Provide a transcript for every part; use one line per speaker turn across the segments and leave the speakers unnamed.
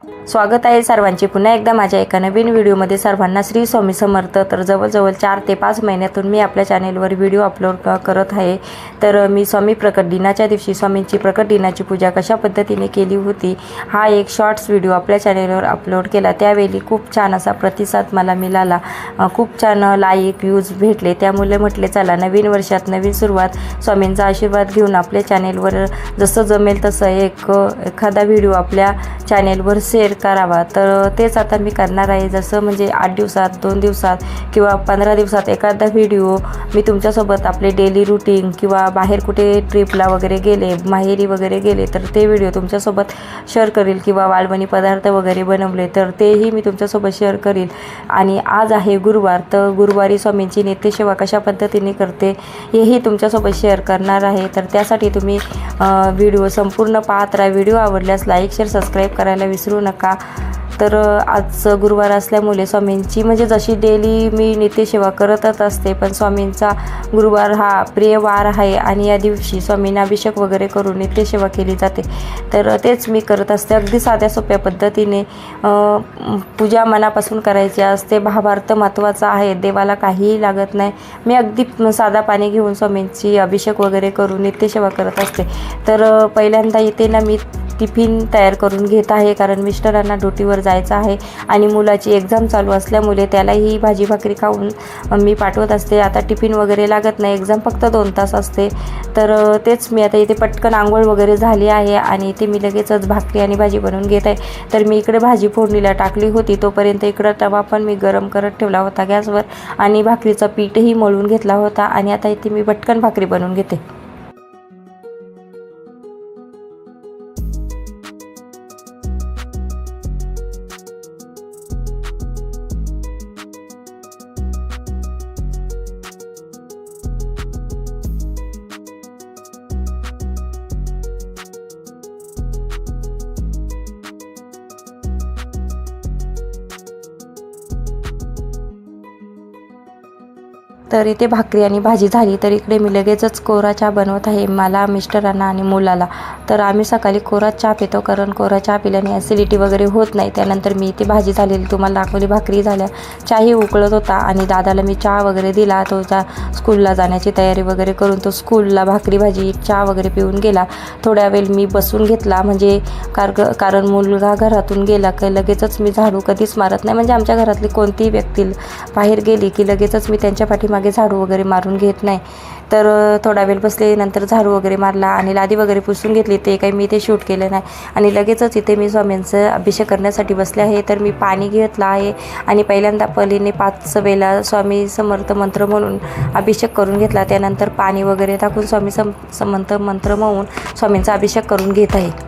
स्वागत आहे सर्वांचे पुन्हा एकदा माझ्या एका नवीन व्हिडिओमध्ये। सर्वांना श्री स्वामी समर्थ। तर जवळजवळ 4 ते 5 महिन्यातून मी आपल्या चॅनेलवर व्हिडिओ अपलोड करत आहे। तर मी स्वामी प्रकट दिनाच्या दिवशी स्वामींची प्रकट दिनाची पूजा कशा पद्धतीने केली होती हा एक शॉर्ट्स व्हिडिओ आपल्या चॅनेलवर अपलोड केला। त्यावेळी खूप छान असा प्रतिसाद मला मिळाला, खूप छान लाईक व्ह्यूज भेटले। त्यामुळे म्हटले चला नवीन वर्षात नवीन सुरुवात, स्वामींचा आशीर्वाद घेऊन आपल्या चॅनेलवर जसं जमेल तसं एखादा व्हिडिओ आपल्या चॅनेलवर शेअर करावा। तर तेच आता मी करणार आहे। जसं म्हणजे 8 दिवसात 2 दिवसात किंवा 15 दिवसात एखादा व्हिडिओ मी तुमच्यासोबत आपले डेली रूटीन किंवा बाहेर कुठे ट्रिपला वगैरे गेले, माहेरी वगैरे गेले तर ते व्हिडिओ तुमच्यासोबत शेअर करील, किंवा वाळवणी पदार्थ वगैरे बनवले तर तेही मी तुमच्यासोबत शेअर करील। आणि आज आहे गुरुवार, तर गुरुवारी स्वामींची नित्यसेवा कशा पद्धतीने करते हेही तुमच्यासोबत शेअर करणार आहे। तर त्यासाठी तुम्ही व्हिडिओ संपूर्ण पाहत राहा। व्हिडिओ आवडल्यास लाईक शेअर सबस्क्राईब करायला विसरू नका। तर आज गुरुवार असल्यामुळे स्वामींची म्हणजे जशी डेली मी नित्यसेवा करतच असते, पण स्वामींचा गुरुवार हा प्रिय वार आहे आणि या दिवशी स्वामींना अभिषेक वगैरे करून नित्यसेवा केली जाते। तर तेच मी करत असते। अगदी साध्या सोप्या पद्धतीने पूजा मनापासून करायची असते। भावार्थ महत्त्वाचा आहे, देवाला काहीही लागत नाही। मी अगदी साधा पाणी घेऊन स्वामींची अभिषेक वगैरे करून नित्यसेवा करत असते। तर पहिल्यांदा इथे ना मी टिफिन तयार करून घेत आहे, कारण मिस्टरांना ड्युटीवर जायचं आहे आणि मुलाची एक्झाम चालू असल्यामुळे त्यालाही भाजी भाकरी खाऊन मी पाठवत असते। आता टिफिन वगैरे लागत नाही, एक्झाम फक्त 2 तास असते। तर तेच मी आता इथे पटकन आंघोळ वगैरे झाली आहे आणि इथे मी लगेचच भाकरी आणि भाजी बनवून घेत आहे। तर मी इकडे भाजी फोडणीला टाकली होती, तोपर्यंत इकडं तवा पण मी गरम करत ठेवला होता गॅसवर आणि भाकरीचं पीठही मळून घेतला होता आणि आता इथे मी पटकन भाकरी बनवून घेते। तर इथे भाकरी आणि भाजी झाली, तर इकडे मी लगेचच कोरा चहा बनवत आहे मला, मिस्टरांना आणि मुलाला। तर आम्ही सकाळी कोरा चहा पितो, कारण कोरा चहा पिल्याने ॲसिडिटी वगैरे होत नाही। त्यानंतर मी इथे भाजी झालेली तुम्हाला दाखवली, भाकरी झाल्या, चहाही उकळत होता आणि दादाला मी चहा वगैरे दिला। तो स्कूलला जाण्याची तयारी वगैरे करून तो स्कूलला भाकरी भाजी चहा वगैरे पिऊन गेला। थोड्या वेळ मी बसून घेतला, म्हणजे कारण मुलगा घरातून गेला की लगेचच मी झाडू कधीच मारत नाही। म्हणजे आमच्या घरातली कोणतीही व्यक्ती बाहेर गेली की लगेचच मी त्यांच्या पाठीमागे झाडू वगैरे मारून घेत नाही। तर थोडा वेळ बसले, नंतर झाडू वगैरे मारला आणि लादी वगैरे पुसून घेतली। ते काही मी इथे शूट केलं नाही आणि लगेचच इथे मी स्वामींचं अभिषेक करण्यासाठी बसले आहे। तर मी पाणी घेतलं आहे आणि पहिल्यांदा पलीने 5 वेळेला स्वामी समर्थ मंत्र म्हणून अभिषेक करून घेतला। त्यानंतर पाणी वगैरे टाकून स्वामी समर्थ मंत्र म्हणून स्वामींचा अभिषेक करून घेत आहे।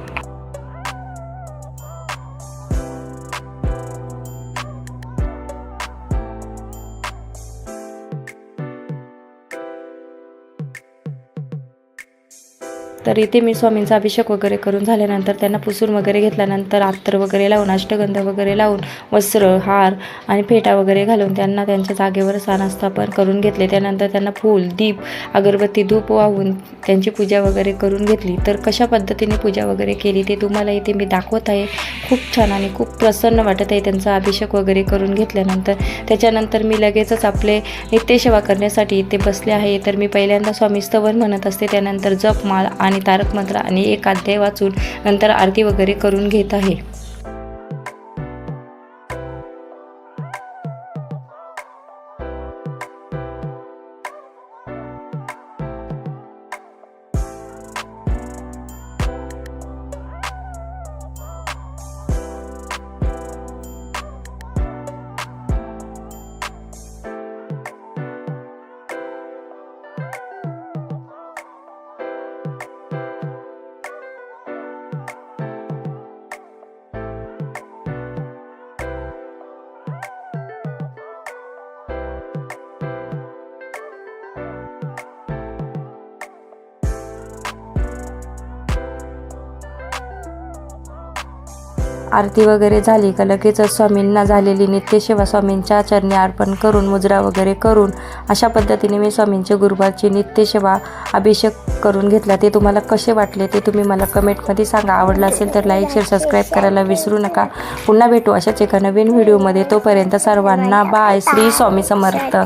तर इथे मी स्वामींचा अभिषेक वगैरे करून झाल्यानंतर त्यांना पुसून वगैरे घेतल्यानंतर अत्तर वगैरे लावून, अष्टगंध वगैरे लावून, वस्त्र हार आणि फेटा वगैरे घालून त्यांना त्यांच्या जागेवर स्थानास्थापन करून घेतले। त्यानंतर त्यांना फूल, दीप, अगरबत्ती, धूप वाहून त्यांची पूजा वगैरे करून घेतली। तर कशा पद्धतीने पूजा वगैरे केली ते तुम्हाला इथे मी दाखवत आहे। खूप छान आणि खूप प्रसन्न वाटत आहे त्यांचा अभिषेक वगैरे करून घेतल्यानंतर। त्याच्यानंतर मी लगेचच आपले नित्यसेवा करण्यासाठी इथे बसले आहे। तर मी पहिल्यांदा स्वामी स्तवन म्हणत असते, त्यानंतर जपमाळ आणि तारक मंत्र आणि एक अध्याय वाचून नंतर आरती वगैरे करून घेत आहे। आरती वगैरे झाली का लगेचच स्वामींना झालेली नित्यसेवा स्वामींच्या चरणी अर्पण करून मुजरा वगैरे करून अशा पद्धतीने मी स्वामींच्या गुरुवारची नित्यसेवा अभिषेक करून घेतला। ते तुम्हाला कसे वाटले ते तुम्ही मला कमेंटमध्ये सांगा। आवडलं असेल तर लाईक शेअर सबस्क्राईब करायला विसरू नका। पुन्हा भेटू अशाच एका नवीन व्हिडिओमध्ये। तोपर्यंत सर्वांना बाय। श्री स्वामी समर्थ।